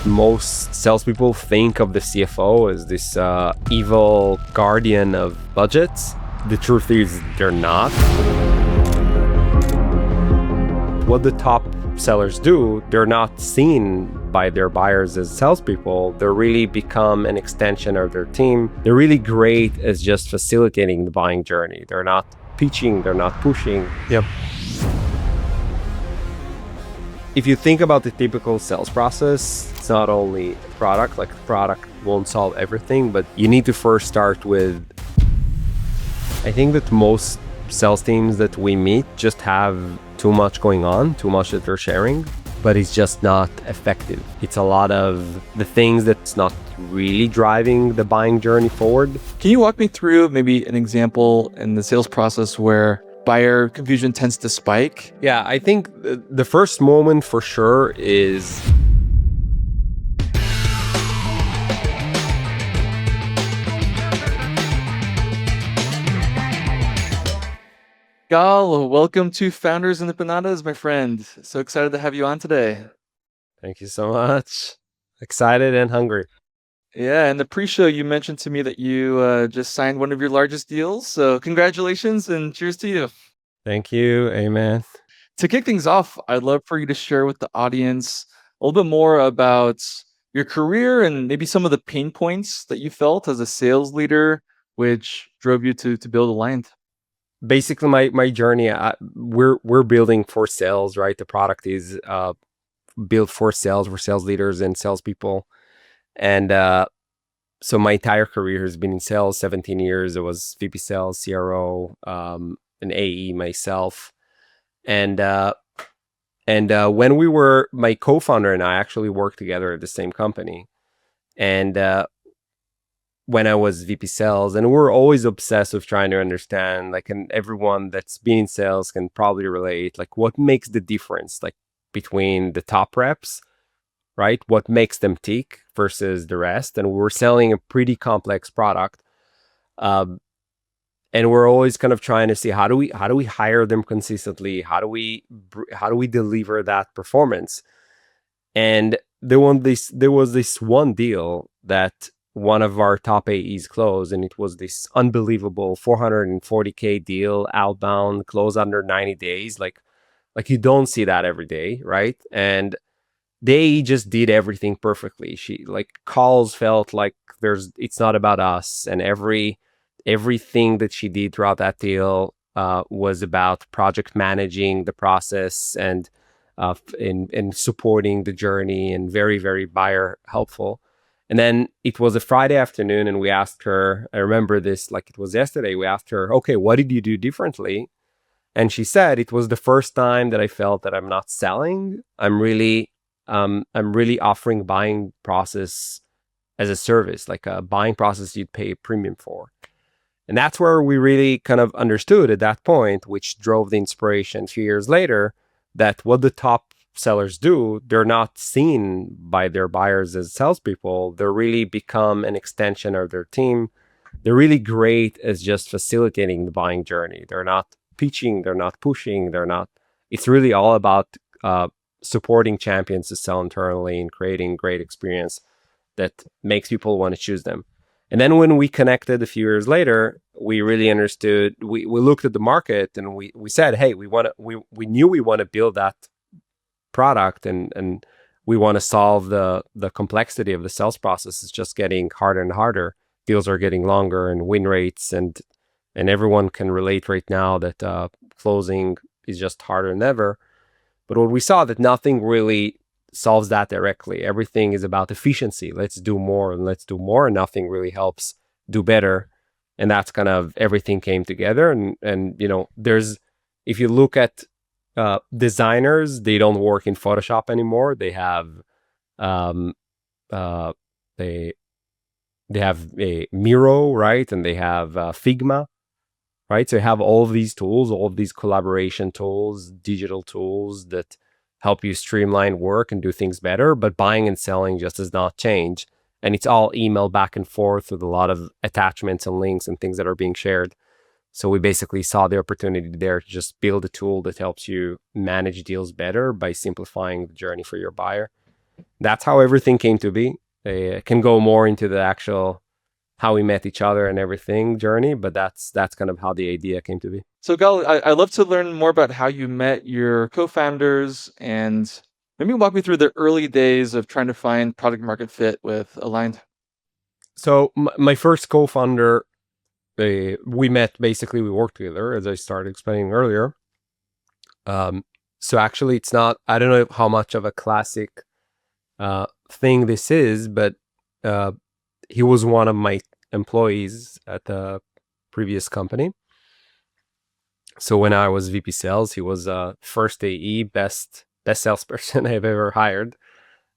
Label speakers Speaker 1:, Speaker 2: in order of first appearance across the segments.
Speaker 1: Most salespeople think of the CFO as this evil guardian of budgets. The truth is they're not. What the top sellers do, they're not seen by their buyers as salespeople. They really become an extension of their team. They're really great as just facilitating the buying journey. They're not pitching, they're not pushing.
Speaker 2: Yep.
Speaker 1: If you think about the typical sales process, it's not only a product, like the product won't solve everything, but you need to first start with, I think that most sales teams that we meet just have too much going on, too much that they're sharing, but it's just not effective. It's a lot of the things that's not really driving the buying journey forward.
Speaker 2: Can you walk me through maybe an example in the sales process where buyer confusion tends to spike?
Speaker 1: Yeah, I think the first moment for sure is
Speaker 2: Gal, welcome to Founders Empanadas, my friend. So excited to have you on today.
Speaker 1: Thank you so much. Excited and hungry.
Speaker 2: Yeah, in the pre-show, you mentioned to me that you just signed one of your largest deals. So congratulations and cheers to you.
Speaker 1: Thank you. Amen.
Speaker 2: To kick things off, I'd love for you to share with the audience a little bit more about your career and maybe some of the pain points that you felt as a sales leader, which drove you to build Aligned.
Speaker 1: Basically, my journey, we're building for sales, right? The product is built for sales. We're sales leaders and salespeople. And so my entire career has been in sales, 17 years. I was VP sales, CRO, an AE myself. And when we were, my co-founder and I actually worked together at the same company. And when I was VP sales, and we're always obsessed with trying to understand, like, and everyone that's been in sales can probably relate, like, what makes the difference, like, between the top reps, right? What makes them tick versus the rest? And we were selling a pretty complex product. And we're always kind of trying to see how do we hire them consistently? How do we deliver that performance? And there was this one deal that one of our top AEs closed, and it was this unbelievable $440K deal, outbound, close under 90 days. Like you don't see that every day, right? And they just did everything perfectly. She, like, calls felt like it's not about us, and everything that she did throughout that deal was about project managing the process and in supporting the journey, and very, very buyer helpful. And then it was a Friday afternoon, and we asked her, I remember this like it was yesterday, we asked her, okay, what did you do differently? And she said, it was the first time that I felt that I'm not selling. I'm really offering buying process as a service, like a buying process you'd pay a premium for. And that's where we really kind of understood at that point, which drove the inspiration a few years later, that what the top sellers do, they're not seen by their buyers as salespeople. They really become an extension of their team. They're really great as just facilitating the buying journey. They're not pitching, they're not pushing, it's really all about supporting champions to sell internally and creating great experience that makes people want to choose them. And then when we connected a few years later, we really understood, we looked at the market, and we said, hey, we knew we want to build that product, and we want to solve the complexity of the sales process. It's just getting harder and harder. Deals are getting longer, and win rates, and everyone can relate right now that closing is just harder than ever. But what we saw, that nothing really solves that directly. Everything is about efficiency. Let's do more, and nothing really helps do better. And that's kind of everything came together. And you know, if you look at designers, they don't work in Photoshop anymore. They have they have a Miro, right? And they have Figma, right? So you have all of these tools, all of these collaboration tools, digital tools that help you streamline work and do things better. But buying and selling just does not change. And it's all email back and forth with a lot of attachments and links and things that are being shared. So we basically saw the opportunity there to just build a tool that helps you manage deals better by simplifying the journey for your buyer. that's how everything came to be. I can go more into the actual how we met each other and everything journey, but that's kind of how the idea came to be.
Speaker 2: So, Gal, I'd love to learn more about how you met your co-founders and maybe walk me through the early days of trying to find product market fit with Aligned.
Speaker 1: So my first co-founder, we met basically. We worked together, as I started explaining earlier. So actually, it's not. I don't know how much of a classic thing this is, but uh, he was one of my employees at the previous company. So when I was VP sales, he was first AE, best salesperson I've ever hired,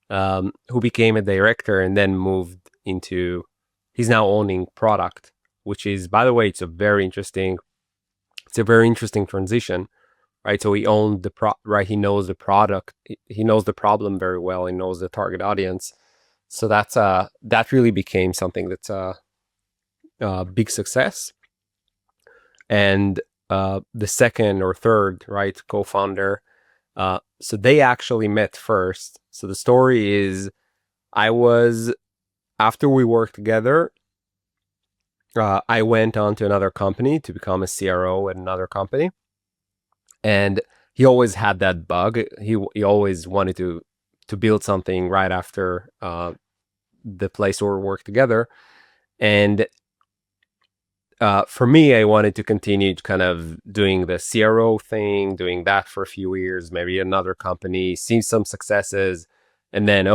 Speaker 1: who became a director and then moved into. He's now owning product, which is, by the way, it's a very interesting transition, right? So he owned right. He knows the product. He knows the problem very well. He knows the target audience. So that really became something that's a big success. And the second or third, right, co-founder. So they actually met first. So the story is, after we worked together, I went on to another company to become a CRO at another company. And he always had that bug. He always wanted to build something right after the place where we worked together. And for me, I wanted to continue kind of doing the CRO thing, doing that for a few years, maybe another company, see some successes, and then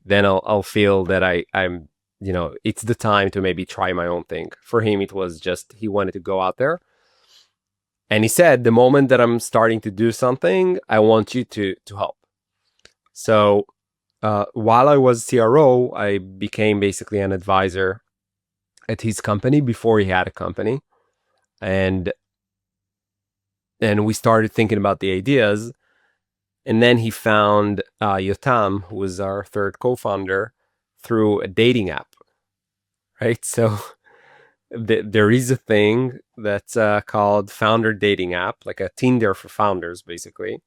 Speaker 1: then I'll feel that I'm it's the time to maybe try my own thing. For him, it was just he wanted to go out there, and he said, the moment that I'm starting to do something, I want you to help. So while I was CRO, I became basically an advisor at his company before he had a company. And we started thinking about the ideas. And then he found Yotam, who was our third co-founder, through a dating app, right? So there is a thing that's called founder dating app, like a Tinder for founders, basically.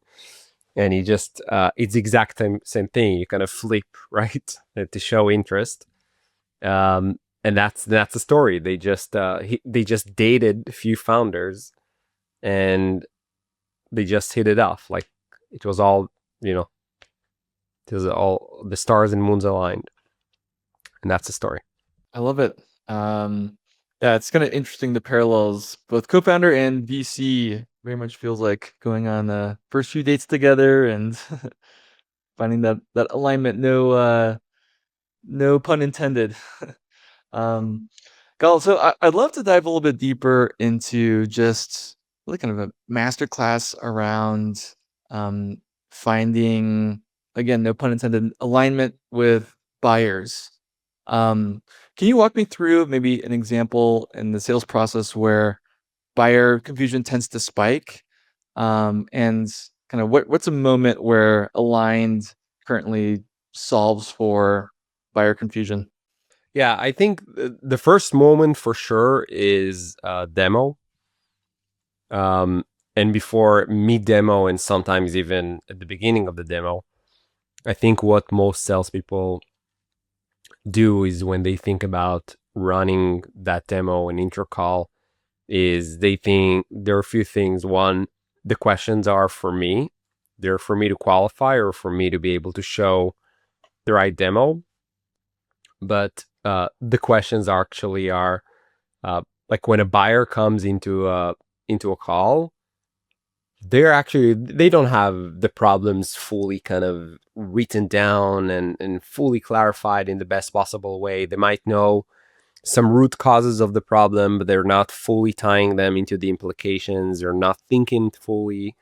Speaker 1: And he just, it's the exact same thing. You kind of flip, right, to show interest. And that's the story. They just dated a few founders, and they just hit it off. Like it was all, it was all the stars and moons aligned, and that's the story.
Speaker 2: I love it. Yeah, it's kind of interesting the parallels. Both co-founder and VC very much feels like going on the first few dates together and finding that alignment. No pun intended. Um, Gal, so I'd love to dive a little bit deeper into just really kind of a masterclass around um, finding, again, no pun intended, alignment with buyers. Um, can you walk me through maybe an example in the sales process where buyer confusion tends to spike? And kind of what's a moment where aligned currently solves for buyer confusion?
Speaker 1: Yeah, I think the first moment for sure is demo. And before mid demo, and sometimes even at the beginning of the demo, I think what most salespeople do is when they think about running that demo and intro call, is they think there are a few things. One, the questions are for me. They're for me to qualify or for me to be able to show the right demo. But the questions actually are like when a buyer comes into a call, they don't have the problems fully kind of written down and fully clarified in the best possible way. They might know some root causes of the problem, but they're not fully tying them into the implications. They're not thinking fully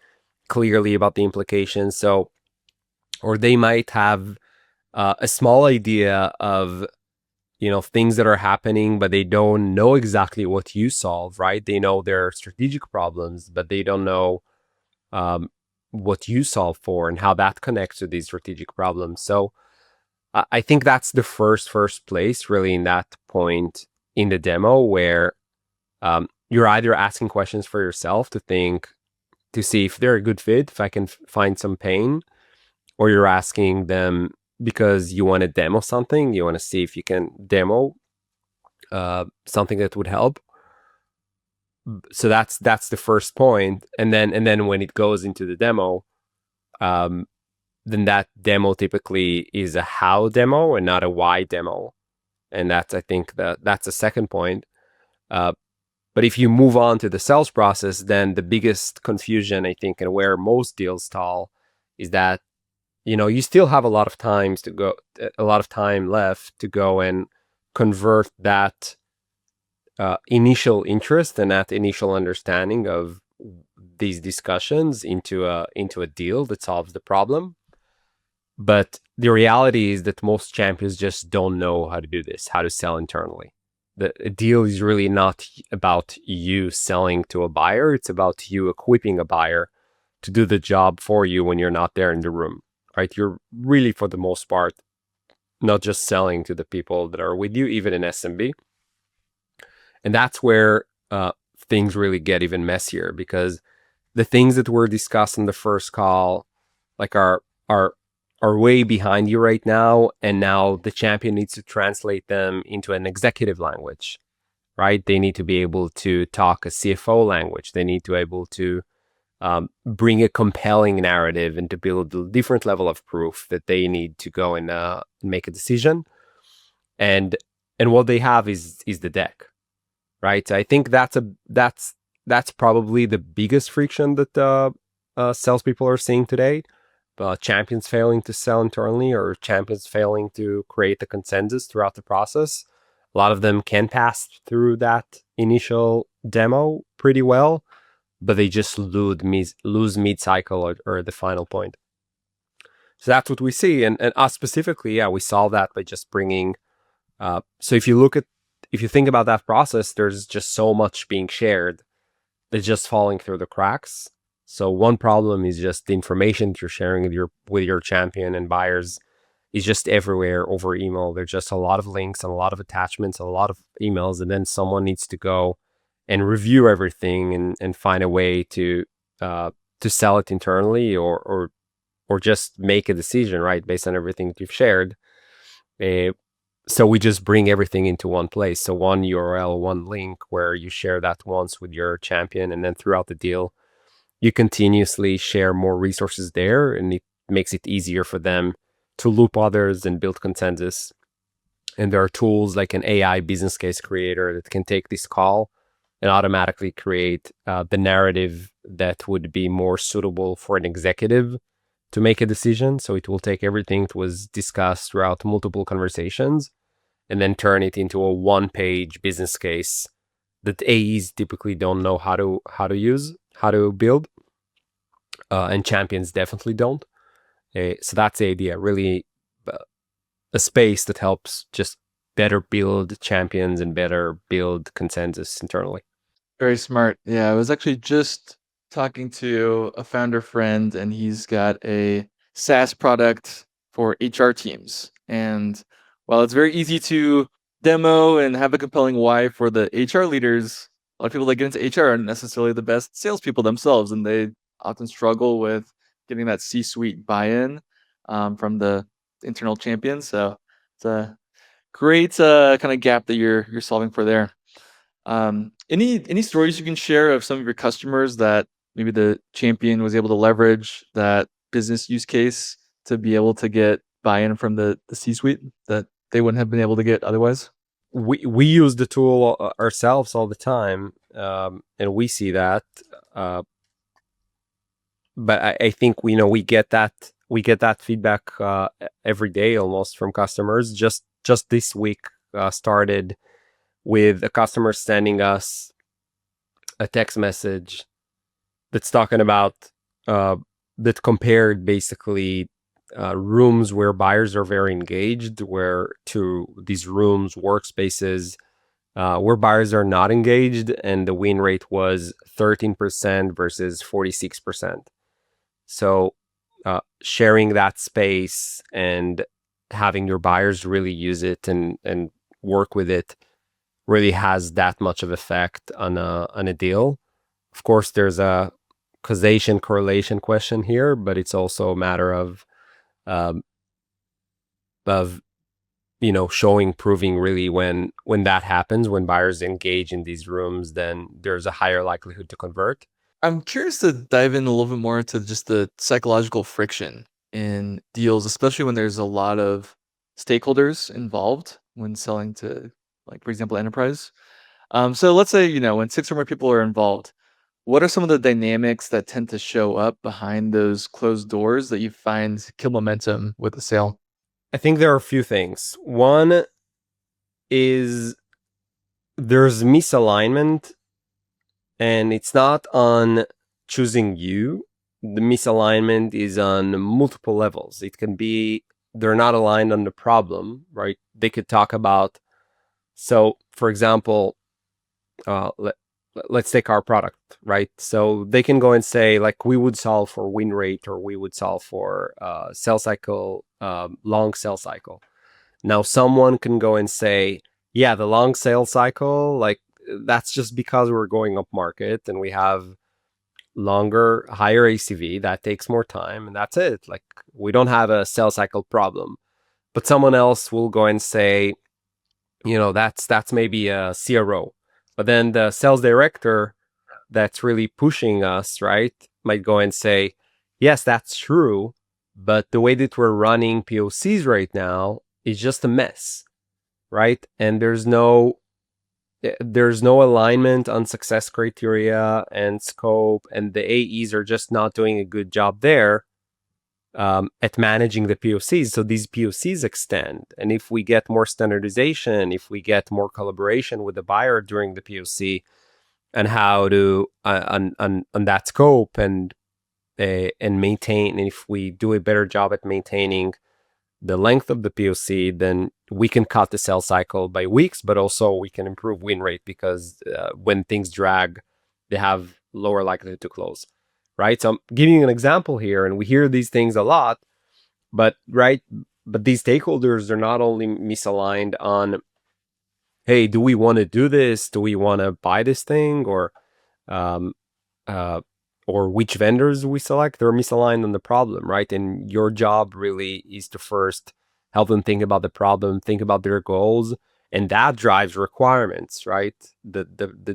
Speaker 1: clearly about the implications. So, or they might have a small idea of things that are happening, but they don't know exactly what you solve, right? They know their strategic problems, but they don't know what you solve for and how that connects to these strategic problems. So I think that's the first place, really, in that point in the demo where you're either asking questions for yourself to see if they're a good fit, if I can find some pain, or you're asking them because you want to demo something, you want to see if you can demo something that would help. So that's the first point, and then when it goes into the demo, um, then that demo typically is a how demo and not a why demo, and that's, I think, that's the second point. Uh, but if you move on to the sales process, then the biggest confusion, I think, and where most deals stall, is that you still have a lot of time left to go and convert that initial interest and that initial understanding of these discussions into a deal that solves the problem. But the reality is that most champions just don't know how to do this, how to sell internally. The deal is really not about you selling to a buyer. It's about you equipping a buyer to do the job for you when you're not there in the room, right? You're really, for the most part, not just selling to the people that are with you, even in SMB. And that's where things really get even messier, because the things that were discussed in the first call, like are way behind you right now, and now the champion needs to translate them into an executive language, right? They need to be able to talk a CFO language. They need to be able to bring a compelling narrative and to build a different level of proof that they need to go and make a decision. And what they have is the deck, right? I think that's probably the biggest friction that salespeople are seeing today. Champions failing to sell internally, or champions failing to create a consensus throughout the process. A lot of them can pass through that initial demo pretty well, but they just lose mid-cycle or the final point. So that's what we see. And us specifically, yeah, we solve that by just bringing. So if you think about that process, there's just so much being shared that's just falling through the cracks. So one problem is just the information that you're sharing with your champion and buyers is just everywhere over email. There's just a lot of links and a lot of attachments, and a lot of emails, and then someone needs to go and review everything and find a way to sell it internally, or just make a decision, right, based on everything that you've shared. So we just bring everything into one place. So one URL, one link where you share that once with your champion, and then throughout the deal, you continuously share more resources there, and it makes it easier for them to loop others and build consensus. And there are tools like an AI business case creator that can take this call and automatically create the narrative that would be more suitable for an executive to make a decision. So it will take everything that was discussed throughout multiple conversations and then turn it into a one-page business case that AEs typically don't know how to build, and champions definitely don't. So that's the idea, really, a space that helps just better build champions and better build consensus internally.
Speaker 2: Very smart. Yeah, I was actually just talking to a founder friend, and he's got a SaaS product for HR teams. And while it's very easy to demo and have a compelling why for the HR leaders, a lot of people that get into HR aren't necessarily the best salespeople themselves, and they often struggle with getting that C-suite buy-in from the internal champions. So it's a great kind of gap that you're solving for there. Any stories you can share of some of your customers that maybe the champion was able to leverage that business use case to be able to get buy-in from the C-suite that they wouldn't have been able to get otherwise?
Speaker 1: We use the tool ourselves all the time, and we see that. Uh, but I think we get that feedback every day almost from customers. Just this week started with a customer sending us a text message that's talking about that compared basically rooms where buyers are very engaged, where to these rooms, workspaces where buyers are not engaged, and the win rate was 13% versus 46%. So sharing that space and having your buyers really use it and work with it really has that much of effect on a deal. Of course, there's a causation correlation question here, but it's also a matter of um, of showing, proving really when that happens, when buyers engage in these rooms, then there's a higher likelihood to convert.
Speaker 2: I'm curious to dive in a little bit more into just the psychological friction in deals, especially when there's a lot of stakeholders involved when selling to, like, for example, enterprise. So let's say, when 6 or more people are involved, what are some of the dynamics that tend to show up behind those closed doors that you find kill momentum with the sale?
Speaker 1: I think there are a few things. One is there's misalignment, and it's not on choosing you. The misalignment is on multiple levels. It can be they're not aligned on the problem, right? They could talk about, so for example, let's take our product, right? So they can go and say, like, we would solve for win rate, or we would solve for sales cycle, long sales cycle. Now someone can go and say, yeah, the long sales cycle, like, that's just because we're going up market and we have longer, higher ACV. That takes more time, and that's it. Like, we don't have a sales cycle problem. But someone else will go and say, that's maybe a CRO. But then the sales director that's really pushing us, right, might go and say, yes, that's true, but the way that we're running POCs right now is just a mess, right? And there's no alignment on success criteria and scope, and the AEs are just not doing a good job there at managing the POCs. So these POCs extend, and if we get more standardization, if we get more collaboration with the buyer during the POC, and how to on that scope, and maintain, and if we do a better job at maintaining the length of the POC, then we can cut the sales cycle by weeks, but also we can improve win rate, because when things drag, they have lower likelihood to close, right? So I'm giving you an example here, and we hear these things a lot, but these stakeholders are not only misaligned on, hey, do we want to do this? Do we want to buy this thing? Um, uh, or which vendors we select? They're misaligned on the problem, right? And your job really is to first help them think about the problem, think about their goals, and that drives requirements, right? The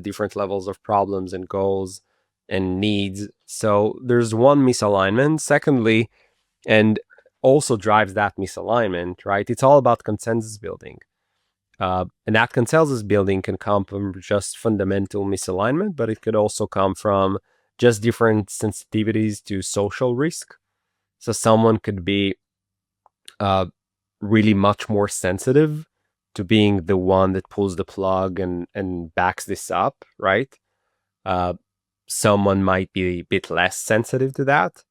Speaker 1: different levels of problems and goals and needs. So there's one misalignment. Secondly, and also drives that misalignment, right? It's all about consensus building. And that consensus building can come from just fundamental misalignment, but it could also come from just different sensitivities to social risk. So someone could be really much more sensitive to being the one that pulls the plug and backs this up, right? Someone might be a bit less sensitive to that.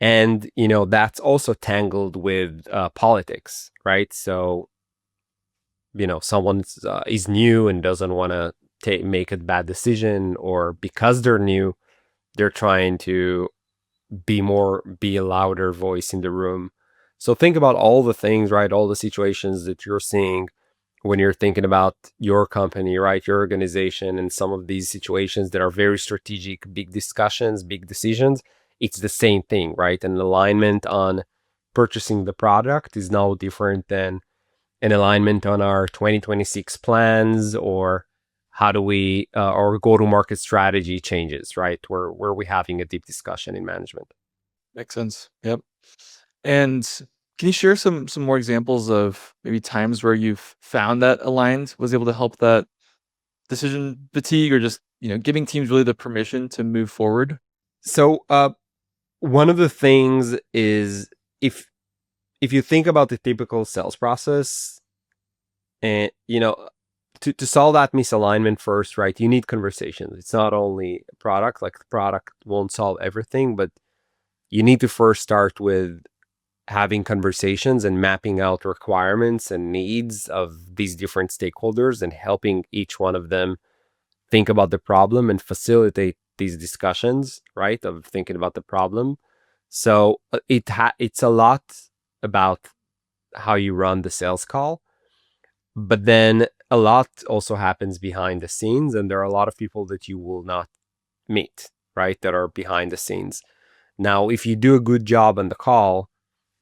Speaker 1: And, that's also tangled with politics, right? So, someone is new and doesn't want to make a bad decision, or because they're new, they're trying to be a louder voice in the room. So think about all the things, right? All the situations that you're seeing when you're thinking about your company, right? Your organization, and some of these situations that are very strategic, big discussions, big decisions. It's the same thing, right? An alignment on purchasing the product is no different than an alignment on our 2026 plans, or how do we our go-to-market strategy changes, right? Where we're having a deep discussion in management.
Speaker 2: Makes sense. Yep. And can you share some more examples of maybe times where you've found that aligned was able to help that decision fatigue, or just, giving teams really the permission to move forward?
Speaker 1: So one of the things is, if you think about the typical sales process, and to solve that misalignment first, right, you need conversations. It's not only a product, like the product won't solve everything, but you need to first start with having conversations and mapping out requirements and needs of these different stakeholders, and helping each one of them think about the problem and facilitate these discussions, right, of thinking about the problem. So it's a lot about how you run the sales call, but then a lot also happens behind the scenes, and there are a lot of people that you will not meet, right, that are behind the scenes. Now, if you do a good job on the call,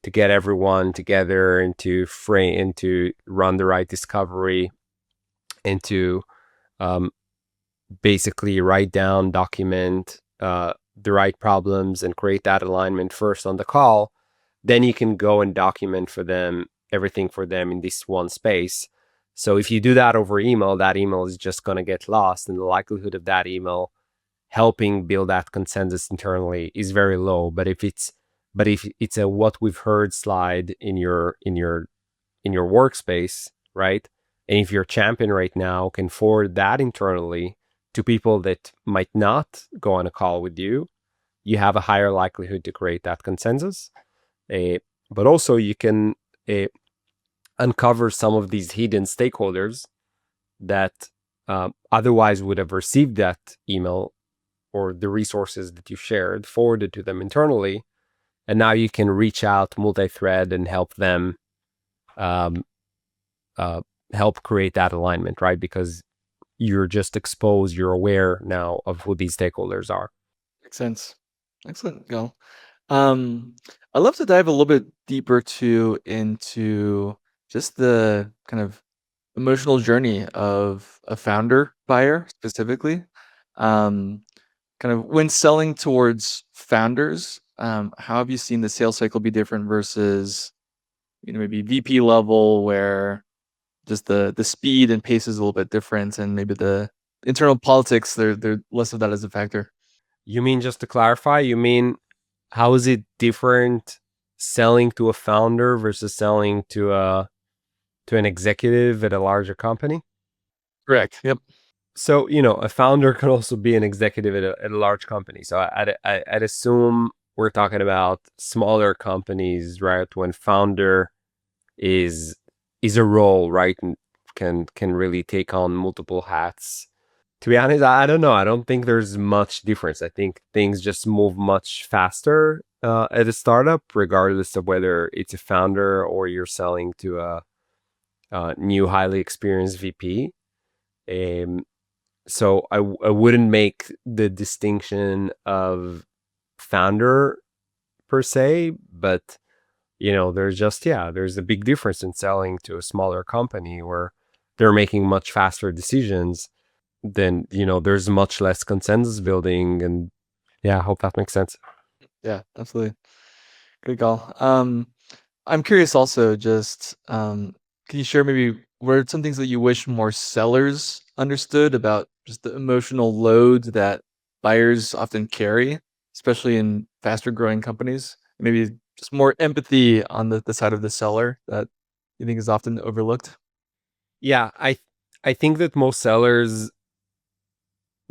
Speaker 1: to get everyone together and to frame and to run the right discovery and to basically write down, document the right problems and create that alignment first on the call. Then you can go and document for them everything for them in this one space. So if you do that over email, that email is just going to get lost, and the likelihood of that email helping build that consensus internally is very low. But if it's a what we've heard slide in your workspace, right? And if your champion right now can forward that internally to people that might not go on a call with you, you have a higher likelihood to create that consensus. But also you can uncover some of these hidden stakeholders that otherwise would have received that email or the resources that you shared, forwarded to them internally. And now you can reach out multi-thread and help them help create that alignment, right? Because you're just exposed, you're aware now of who these stakeholders are.
Speaker 2: Makes sense. Excellent, Gal. I'd love to dive a little bit deeper too into just the kind of emotional journey of a founder buyer specifically. Um, Kind of when selling towards founders, how have you seen the sales cycle be different versus, maybe VP level where just the speed and pace is a little bit different, and maybe the internal politics, they're less of that as a factor?
Speaker 1: You mean, just to clarify, you mean how is it different selling to a founder versus selling to an executive at a larger company?
Speaker 2: Correct. Yep.
Speaker 1: So, a founder can also be an executive at a large company. So I'd assume we're talking about smaller companies, right? When founder is a role, right? And can really take on multiple hats. To be honest, I don't know. I don't think there's much difference. I think things just move much faster at a startup, regardless of whether it's a founder or you're selling to a new, highly experienced VP. So I wouldn't make the distinction of founder per se, but there's a big difference in selling to a smaller company where they're making much faster decisions. Then there's much less consensus building, and yeah, I hope that makes sense.
Speaker 2: Yeah, absolutely. Good call. I'm curious also, just can you share maybe what are some things that you wish more sellers understood about just the emotional load that buyers often carry, especially in faster growing companies? Maybe just more empathy on the side of the seller that you think is often overlooked.
Speaker 1: Yeah, I think that most sellers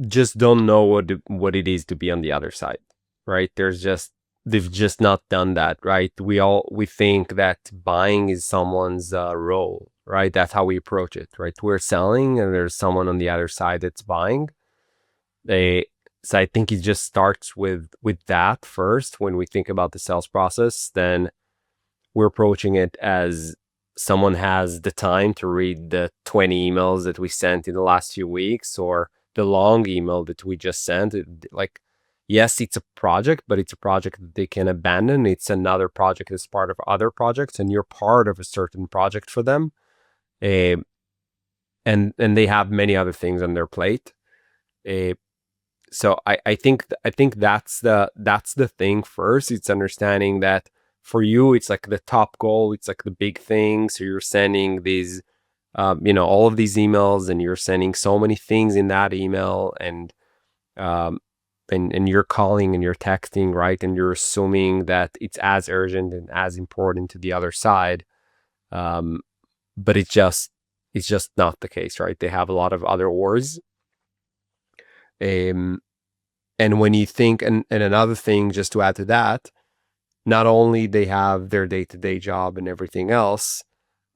Speaker 1: just don't know what it is to be on the other side, right? They've just not done that, right? We think that buying is someone's role, right? That's how we approach it, right? We're selling and there's someone on the other side that's buying. So I think it just starts with that first. When we think about the sales process, then we're approaching it as someone has the time to read the 20 emails that we sent in the last few weeks, or the long email that we just sent. Like, yes, it's a project, but it's a project that they can abandon. It's another project as part of other projects, and you're part of a certain project for them. Uh, and they have many other things on their plate. Uh, so I think that's the thing first. It's understanding that for you, it's like the top goal. It's like the big thing. So you're sending these, all of these emails, and you're sending so many things in that email, and you're calling and you're texting, right? And you're assuming that it's as urgent and as important to the other side. But it's just not the case, right? They have a lot of other wars. And when you think, and another thing, just to add to that, not only they have their day-to-day job and everything else,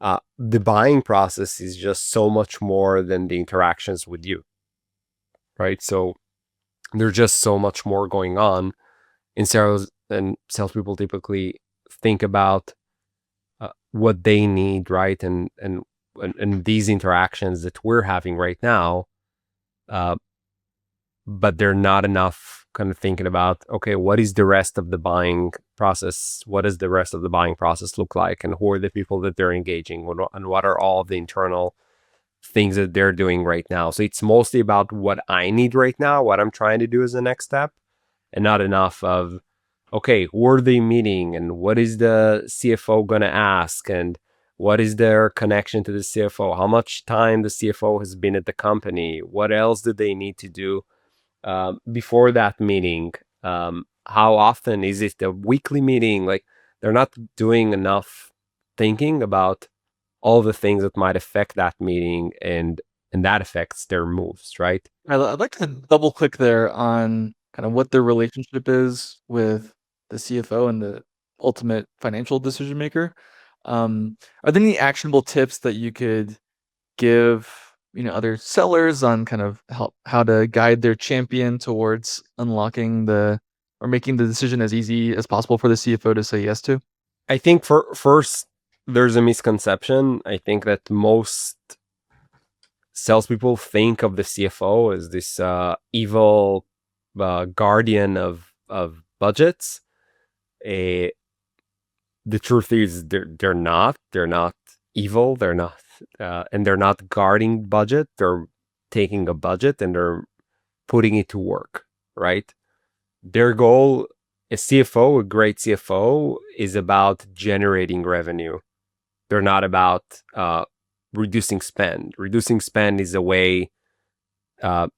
Speaker 1: the buying process is just so much more than the interactions with you, right? So there's just so much more going on in sales, and salespeople typically think about what they need, right? And these interactions that we're having right now, but they're not enough kind of thinking about, okay, what is the rest of the buying process? What does the rest of the buying process look like? And who are the people that they're engaging with? And what are all of the internal things that they're doing right now? So it's mostly about what I need right now, what I'm trying to do as the next step, and not enough of, okay, who are they meeting and what is the CFO going to ask and what is their connection to the CFO? How much time the CFO has been at the company? What else do they need to do before that meeting? How often is it a weekly meeting? Like, they're not doing enough thinking about all the things that might affect that meeting, and that affects their moves, right?
Speaker 2: I'd like to double click there on kind of what their relationship is with the CFO and the ultimate financial decision maker. Are there any actionable tips that you could give, other sellers on kind of how to guide their champion towards unlocking the or making the decision as easy as possible for the CFO to say yes to?
Speaker 1: I think for first, there's a misconception. I think that most salespeople think of the CFO as this evil guardian of budgets. Eh, the truth is, they're not. They're not evil. They're not, and they're not guarding budget. They're taking a budget and they're putting it to work, right? Their goal, a CFO, a great CFO, is about generating revenue. They're not about reducing spend. Reducing spend is a way, uh,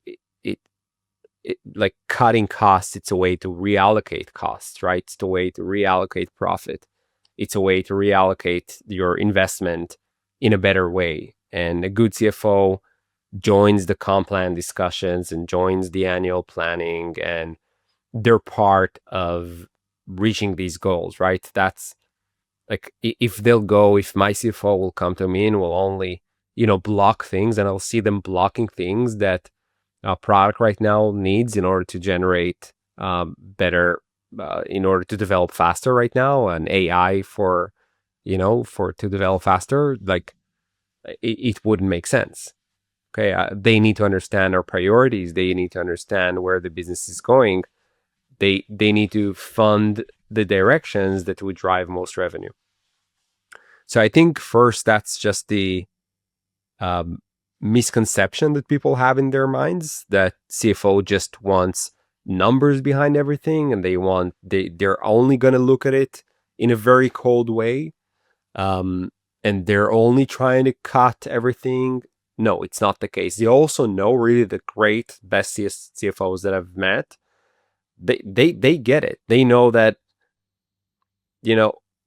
Speaker 1: it, like cutting costs. It's a way to reallocate costs, right? It's a way to reallocate profit. It's a way to reallocate your investment in a better way. And a good CFO joins the comp plan discussions and joins the annual planning, and they're part of reaching these goals, right? That's like, if my CFO will come to me and will only, block things, and I'll see them blocking things that a product right now needs in order to generate better, in order to develop faster right now, and AI for, to develop faster, like it wouldn't make sense. Okay. They need to understand our priorities. They need to understand where the business is going. They need to fund the directions that would drive most revenue. So I think first, that's just the um, misconception that people have in their minds, that CFO just wants numbers behind everything, and they're only going to look at it in a very cold way, um, and they're only trying to cut everything. No, it's not the case. They also know, really, the great best CFOs that I've met. They get it. They know that,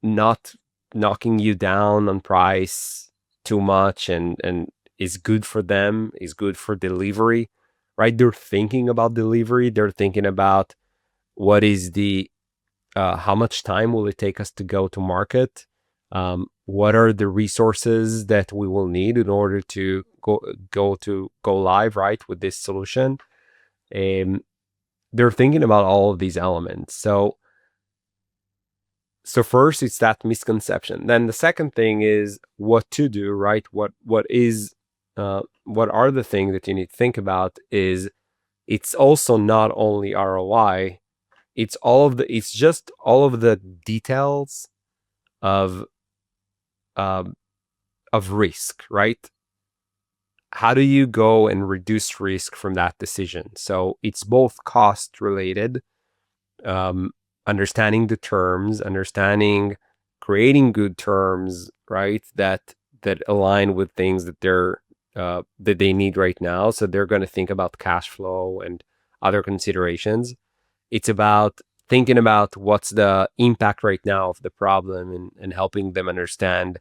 Speaker 1: not knocking you down on price too much and is good for them, is good for delivery, right? They're thinking about delivery. They're thinking about what is the how much time will it take us to go to market? What are the resources that we will need in order to go live, right, with this solution? Um, they're thinking about all of these elements. So first, it's that misconception. Then the second thing is what to do, right? What are the things that you need to think about? Is it's also not only ROI, it's just all of the details of um, of risk, right? How do you go and reduce risk from that decision? So it's both cost related, um, understanding the terms, creating good terms, right? That align with things that they need right now. So they're going to think about cash flow and other considerations. It's about thinking about what's the impact right now of the problem, and helping them understand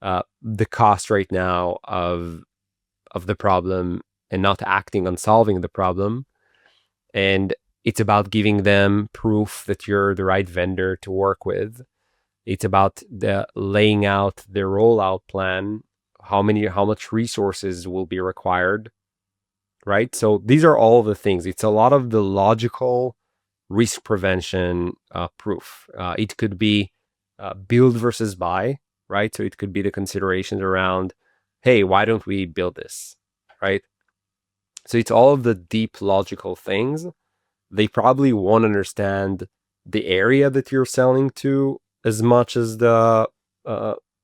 Speaker 1: the cost right now of the problem, and not acting on solving the problem. And it's about giving them proof that you're the right vendor to work with. It's about the laying out the rollout plan, how much resources will be required, right? So these are all the things. It's a lot of the logical risk prevention proof. It could be build versus buy, right? So it could be the considerations around, hey, why don't we build this, right? So it's all of the deep logical things they probably won't understand the area that you're selling to as much as the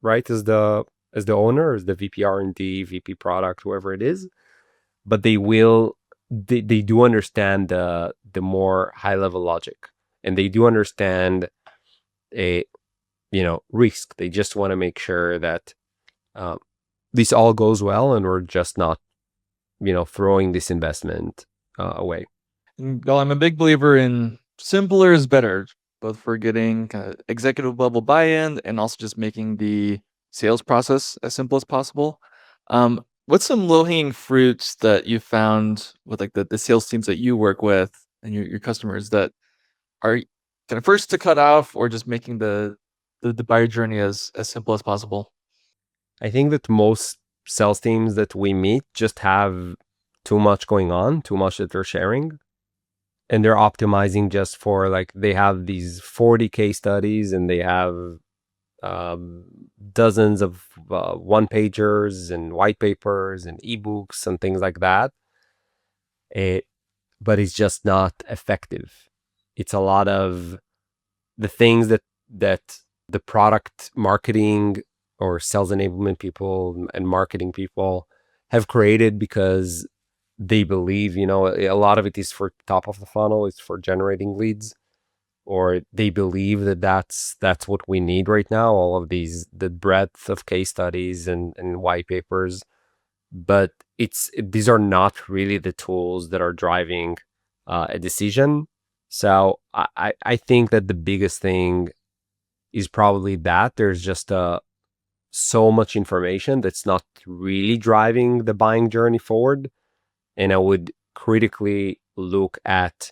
Speaker 1: right as the owner, as the VP R&D, VP product, whoever it is. But they do understand the more high level logic, and they do understand a risk. They just want to make sure that um, this all goes well, and we're just not throwing this investment away.
Speaker 2: Well, I'm a big believer in simpler is better, both for getting kind of executive level buy-in and also just making the sales process as simple as possible. What's some low-hanging fruits that you found with like the sales teams that you work with and your customers that are kind of first to cut off or just making the buyer journey as simple as possible?
Speaker 1: I think that most sales teams that we meet just have too much going on, too much that they're sharing, and they're optimizing just for, like, they have these 40 case studies, and they have um, dozens of one pagers and white papers and ebooks and things like that. It, but it's just not effective. It's a lot of the things that the product marketing or sales enablement people and marketing people have created because they believe, a lot of it is for top of the funnel, it's for generating leads, or they believe that that's what we need right now, all of the breadth of case studies and white papers. But these are not really the tools that are driving a decision. So I think that the biggest thing is probably that there's just so much information that's not really driving the buying journey forward. And I would critically look at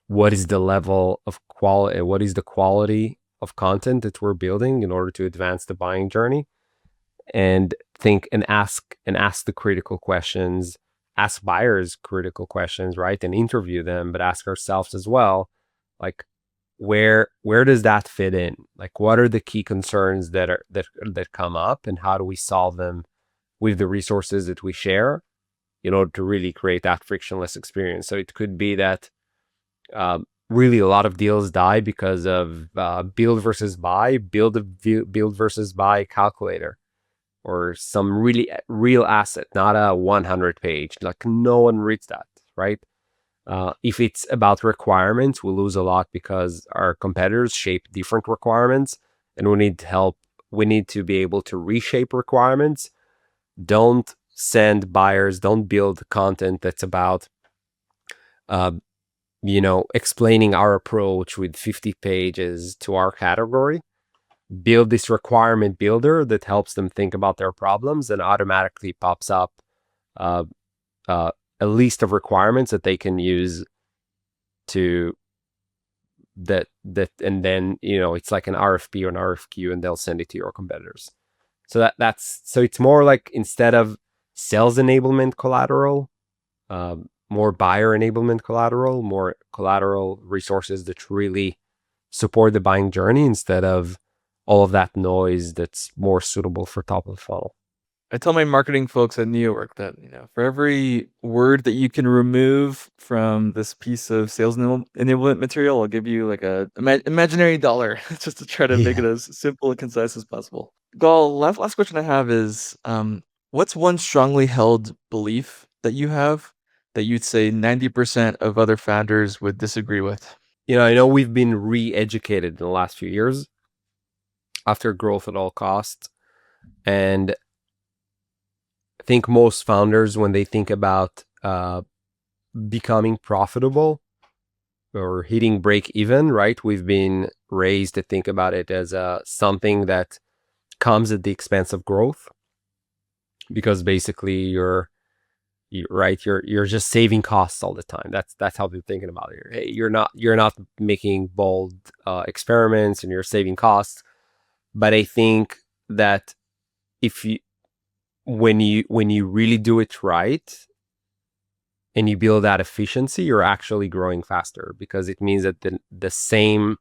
Speaker 1: what is the level of quality, what is the quality of content that we're building in order to advance the buying journey, and think and ask the critical questions, ask buyers critical questions, right? And interview them, but ask ourselves as well, like, where does that fit in? Like, what are the key concerns that come up, and how do we solve them with the resources that we share in order to really create that frictionless experience? So it could be that really a lot of deals die because of build versus buy, build versus buy calculator, or some really real asset, not a 100 page. Like, no one reads that, right? If it's about requirements, we lose a lot because our competitors shape different requirements, and we need help. We need to be able to reshape requirements. Don't send buyers, don't build content that's about, explaining our approach with 50 pages to our category. Build this requirement builder that helps them think about their problems, and automatically pops up uh, a list of requirements that they can use to and then it's like an RFP or an RFQ, and they'll send it to your competitors. So so it's more like, instead of sales enablement collateral, more buyer enablement collateral, more collateral resources that really support the buying journey, instead of all of that noise that's more suitable for top of the funnel.
Speaker 2: I tell my marketing folks at NeoWork that, for every word that you can remove from this piece of sales enablement material, I'll give you like a imaginary dollar just to try to make it
Speaker 1: Yeah.
Speaker 2: as simple and concise as possible. Gal, last question I have is, what's one strongly held belief that you have that you'd say 90% of other founders would disagree with?
Speaker 1: I know we've been re-educated in the last few years after growth at all costs. And I think most founders, when they think about becoming profitable or hitting break even, right? We've been raised to think about it as something that comes at the expense of growth, because basically you're just saving costs all the time. That's how they're thinking about it. Hey, you're not making bold experiments, and you're saving costs. But I think that if you when you really do it right, and you build that efficiency, you're actually growing faster, because it means that the same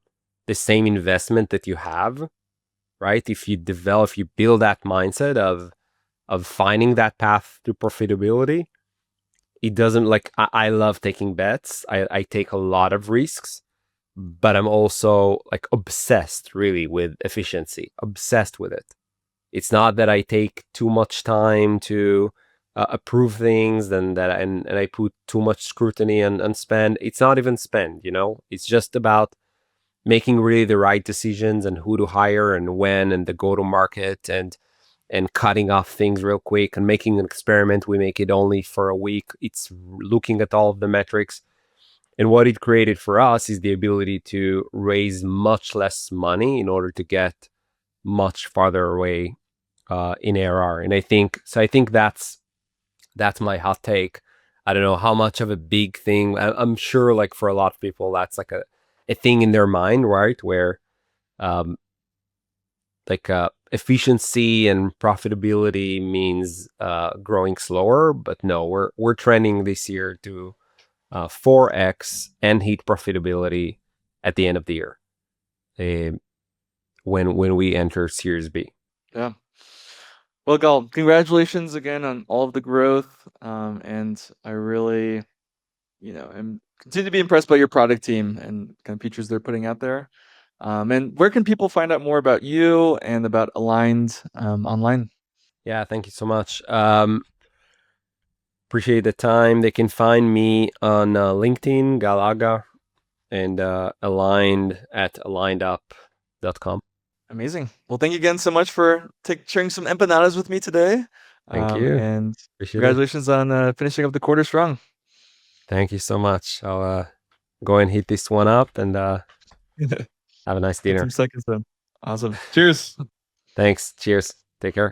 Speaker 1: investment that you have, right? If you build that mindset of finding that path to profitability, it doesn't like I love taking bets. I take a lot of risks, but I'm also like obsessed really with efficiency, obsessed with it. It's not that I take too much time to approve things and I put too much scrutiny and spend. It's not even spend, you know. It's just about making really the right decisions and who to hire and when and the go to market and cutting off things real quick and making an experiment. We make it only for a week. It's looking at all of the metrics. And what it created for us is the ability to raise much less money in order to get much farther away in ARR. And I think so. I think that's my hot take. I don't know how much of a big thing. I'm sure, like for a lot of people, that's like a thing in their mind, right? Where um, like efficiency and profitability means growing slower. But no, we're trending this year to 4x and hit profitability at the end of the year uh, when we enter Series B.
Speaker 2: Yeah. Well, Gal, congratulations again on all of the growth. And I really, am continue to be impressed by your product team and kind of features they're putting out there. And where can people find out more about you and about Aligned online?
Speaker 1: Yeah, thank you so much. Appreciate the time. They can find me on LinkedIn, Gal Aga, and alignedup.com.
Speaker 2: Amazing. Well, thank you again so much for sharing some empanadas with me today.
Speaker 1: Thank you.
Speaker 2: And
Speaker 1: Appreciate it.
Speaker 2: congratulations on finishing up the quarter strong.
Speaker 1: Thank you so much. I'll go and hit this one up and have a nice
Speaker 2: Get some
Speaker 1: dinner.
Speaker 2: seconds then. Awesome. Cheers.
Speaker 1: Thanks. Cheers. Take care.